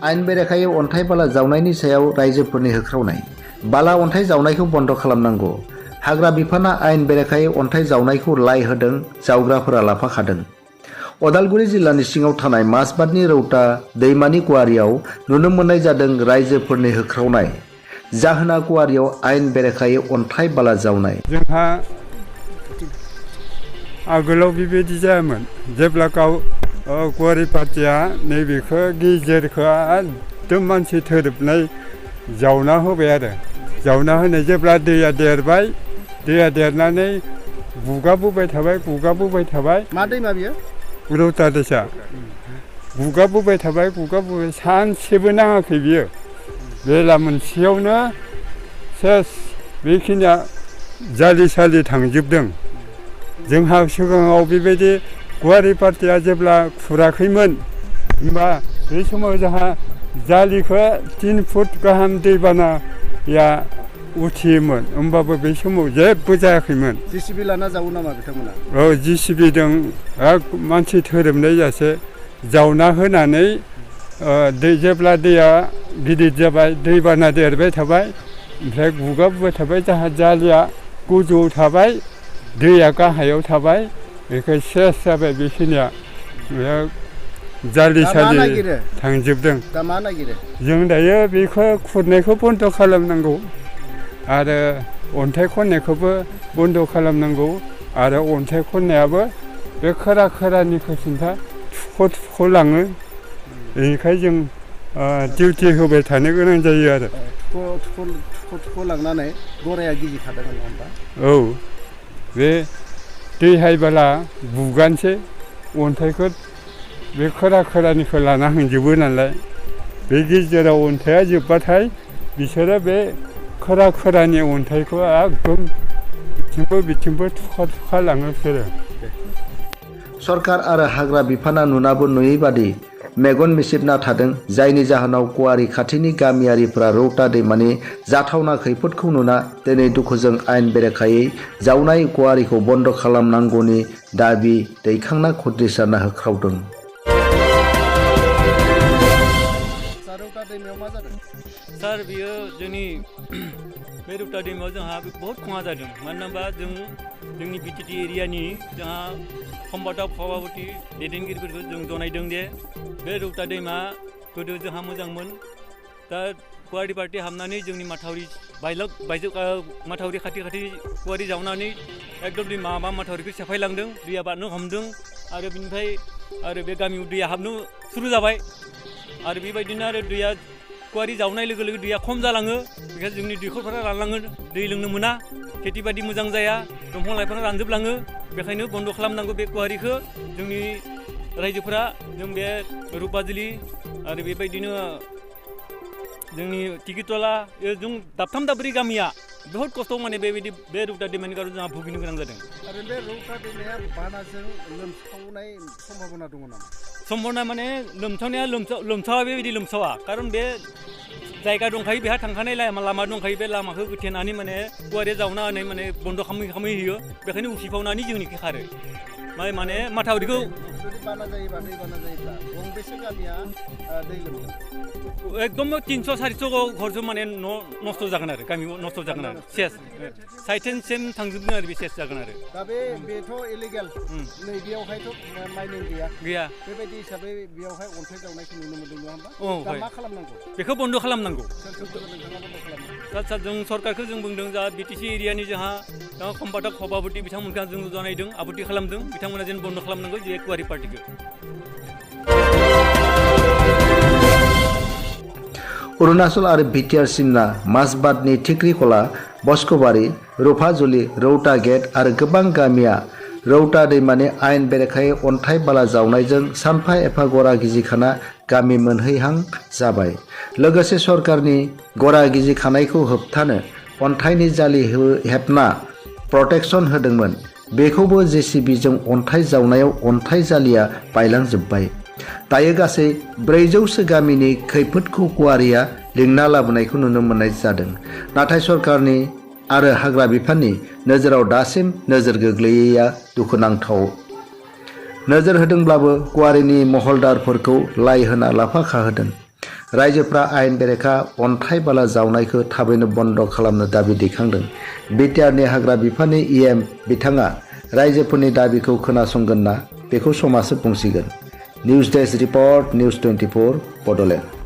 आइन बेरेखायै अन्थाइ बाला जावनायनि सायाव रायजोफोरनि होख्रावनाय बाला अन्थाइ जावनायखौ बन्द खालामनांगौ हाग्रा बिफाना आइन बेरेखायै अन्थाइ जावनायखौ लाय होदों जावग्राफोरा लाफाखादों अदालगुरि जिल्लानि सिङाव थानाय माजबादनि रौता दैमानि गुवारियाव नुनो मोननाय जादों रायजोफोरनि होख्रावनाय जाहोना गुवारियाव आइन बेरेखायै अन्थाइ बाला जावनाय जोंहा आगोलाव बेबायदि जायामोन जेब्ला गाव गुवारि पार्टिया नैबेखौ गेजेरखौ एकदम मानसि थोरोबनाय जावना होबाय आरो जावना होनाय जेब्ला दैया देरबाय दैया देरनानै गुगाबोबाय थाबाय मा दैमा बियो रौता दैसा गुगाबोबाय थाबाय सानसेबो नाङाखै बियो बेला मोनसेयावनो सेस बेखिनिया जालि सालि थांजोबदों जोंहा सिगाङाव बेबायदि गुवारि पार्टिया जेब्ला खुराखैमोन होमबा बे समाव जोंहा जालिखौ 3 फुट गाहाम दैबानाया उथियोमोन होमबाबो बे समाव जेबो जायाखैमोन जिसिबि लाना जावो नामा बिथांमोना औ जिसिबिजों मानसि थोरोबनाय जासे जावना होनानै जेब्ला दैया गिदिर जाबाय दैबाना देरबाय थाबाय ओमफ्राय गुगाबोबाय थाबाय जाहा जालिया गोजौआव थाबाय दैया गाहायाव थाबाय बेखौ सेस जाबाय बेखिनिया जालि सालि थांजोबदों जों दायो बेखौ खुरनायखौ बन्द खालामनांगौ आरो अन्थाइ खननायखौबो बन्द खालामनांगौ आरो अन्थाइ खननायाबो बे खोरानिखौ सिन्था थुख' लाङो बेनिखायनो जों डिउटि होबाय थानो गोनां जायो आरो थुख' लांनानै गराया गिजिखादों नङा होमबा औ बे दै हायबोला बुगानोसै अन्थाइखौ बे खोरानिखौ लाना थांजोबो नालाय बे गेजेराव अन्थाइया जोबबाथाय बिसोरो बे खोरानि अन्थाइखौ एकदम बिथिंबो थुखा लाङो बिसोरो सरकार आरो हाग्रा बिफाना नुनाबो नुयै बादि मेगन मिसिबना थादों जायनि जाहोनाव गुवारि खाथिनि गामियारिफोरा रौता दैमानि जाथावना खैफोदखौ नुना दिनै दुखुजों आइन बेरेखायै जावनाय गुवारिखौ बन्द खालामनांगौनि दाबि दैखांना खुद्रिसारना होख्रावदों। सार बियो जोंनि बे रौता दैमायाव जोंहा बहुत खहा जादों मानो होनबा जोंनि बिटिटि एरियानि जोंहा सम्बादाव सभापति दैदेनगिरिफोरखौ जों जनायदों दे बे रौता दैमा गोदो जोंहा मोजांमोन दा गुवारि पार्टी हाबनानै जोंनि माथावरि माथावरि खाथि गुवारि जावनानै एकदम माथावरिखौ सेफायलांदों दैया बारनो हमदों आरो बिनिफ्राय आरो बे गामियाव दैया हाबनो सुरु जाबाय आरो बेबायदिनो आरो दैया गुवारि जावनाय लोगो लोगो दैया खम जालाङो बेखायनो जोंनि दैखरफोरा रानलाङो दै लोंनो मोना खेथि बादि मोजां जाया दंफां लाइफाङा रानजोबलाङो बेखायनो बन्द खालामनांगौ बे गुवारिखौ जोंनि रायजोफोरा जों बे रुपाजुलि आरो बेबायदिनो जोंनि टिकिटला जों दाबथाम दाब्रै गामिया बहुत खस्थ माने बेबायदि बे रौता दैमानि गार जोंहा भुगिनो गोनां जादों आरो बे रौता दैमाया बानाजों लोमसावनाय सम्भावना दङ नामा सम्भावना माने लोमसावनाया लोमसावा बेबायदि लोमसावा खारन बे जायगा दंखायो बेहा थांखानाय लामा दंखायो बे लामाखौ होथेनानै माने गुवारि जावना होनाय माने बन्द खालामै होयो बेखायनो उसिफावनानै जोंनिखि खारो माने माथावरिखौ दैबाना जायोब्ला गंबेसे गामिया दै लोमो एकदम 300-400 घरजों माने नस्थ जागोन आरो गामि नस्थ जागोन आरो सेस साइटेनसिम थांजोबगोन आरो बे सेस जागोन आरो दा बेथ इलिगेल नैबेयावहायथ माइनिं गैया बेबायदि हिसाबै बेयावहाय अन्थाइ जावनायखौ नुनो मोनदों नङा होमबा दा मा खालामनांगौ बेखौ बन्द खालामनांगौ आदसा जों सरकारखौ जों बुंदों जा बिटिसि एरियानि जोंहा सम्पादक सभापति बिथांमोनखौ जों जनायदों आबुथि खालामदों बिथांमोना जेन बन्द खालामनांगौ जे गुवारि पार्टिखौ अरुणाचल आरो बिटिआर सिमना माजबादनि थिख्रिखला बस्कबारि रुपाजुलि रौता गेट आरो गोबां गामिया रौता दैमानि आइन बेरेखायै अन्थाइ बाला जावनायजों सानफा एफा गरा गिजिखाना गामि मोनहैहां जाबाय लोगोसे सरकारनि गरा गिजिखानायखौ होबथानो अन्थाइनि जालि हेबना प्रटेक्सन होदोंमोन बेखौबो जेसिबिजों अन्थाइ जावनायाव अन्थाइ जालिया बायलांजोब्बाय दायो गासै 400सो गामिनि खैफोदखौ गुवारिया लिंना लाबोनायखौ नुनो मोननाय जादों नाथाय सरकारनि आरो हाग्रा बिफाननि नोजोराव दासिम नोजोर गोग्लैयैया दुखुनांथाव। नोजोर होदोंब्लाबो गुवारिनि महलदारफोरखौ लाइ होना लाफा खाहोदों। रायजोफ्रा आयेन बेरेखा अन्थाइ बाला जावनायखौ थाबैनो बन्द खालामनो दाबि दैखांदों। बिटिआरनि हाग्रा बिफाननि EM बिथाङा रायजोफोरनि दाबिखौ खोनासंगोन ना बेखौ समासो बुंसिगोन। News desk report, news 24 Bodoland.